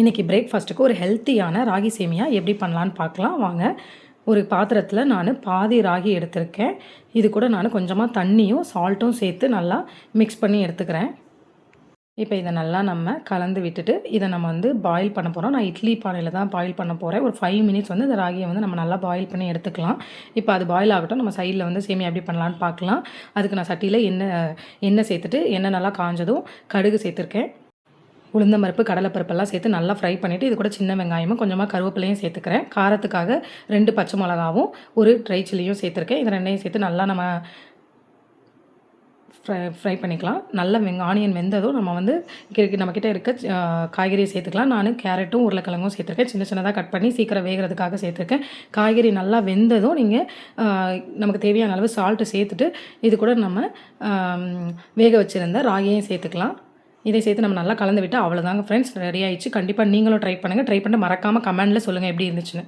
இன்றைக்கி பிரேக்ஃபாஸ்ட்டுக்கு ஒரு ஹெல்த்தியான ராகி சேமியா எப்படி பண்ணலான்னு பார்க்கலாம் வாங்க. ஒரு பாத்திரத்தில் நான் பாதி ராகி எடுத்திருக்கேன். இது கூட நான் கொஞ்சமாக தண்ணியும் சால்ட்டும் சேர்த்து நல்லா மிக்ஸ் பண்ணி எடுத்துக்கிறேன். இப்போ இதை நல்லா நம்ம கலந்து விட்டுட்டு இதை நம்ம பாயில் பண்ண போகிறோம். நான் இட்லி பானையில் தான் பாயில் பண்ண போகிறேன். ஒரு 5 மினிட்ஸ் இந்த ராகியை நம்ம நல்லா பாயில் பண்ணி எடுத்துக்கலாம். இப்போ அது பாயில் ஆகட்டும். நம்ம சைடில் சேமியா எப்படி பண்ணலான்னு பார்க்கலாம். அதுக்கு நான் சட்டியில் எண்ணெய் சேர்த்துட்டு எண்ணெய் நல்லா காஞ்சதும் கடுகு சேர்த்துருக்கேன். உளுந்தம்பருப்பு கடலைப்பருப்பெல்லாம் சேர்த்து நல்லா ஃப்ரை பண்ணிவிட்டு இது கூட சின்ன வெங்காயமும் கொஞ்சமாக கருவேப்பிலையும் சேர்த்துக்கிறேன். காரத்துக்காக 2 பச்சை மிளகாவும் ஒரு ட்ரை சில்லியும் சேர்த்துருக்கேன். இது ரெண்டையும் சேர்த்து நல்லா நம்ம ஃப்ரை பண்ணிக்கலாம். நல்ல ஆனியன் வெந்ததும் நம்ம நம்மக்கிட்ட இருக்க காய்கறியை சேர்த்துக்கலாம். நான் கேரட்டும் உருளைக்கிழங்கும் சேர்த்துருக்கேன். சின்ன சின்னதாக கட் பண்ணி சீக்கிரம் வேகிறதுக்காக சேர்த்துருக்கேன். காய்கறி நல்லா வெந்ததும் நீங்கள் நமக்கு தேவையான அளவு சால்ட்டு சேர்த்துட்டு இது கூட நம்ம வேக வச்சுருந்த ராகியையும் சேர்த்துக்கலாம். இதை சேர்த்து நம்ம நல்லா கலந்து விட்டு அவ்வளோதாங்க ஃப்ரெண்ட்ஸ், ரெடி ஆயிடுச்சு. கண்டிப்பாக நீங்களும் ட்ரை பண்ணுங்கள். ட்ரை பண்ணி மறக்காமல் கமெண்டில் சொல்லுங்கள் எப்படி இருந்துச்சுன்னு.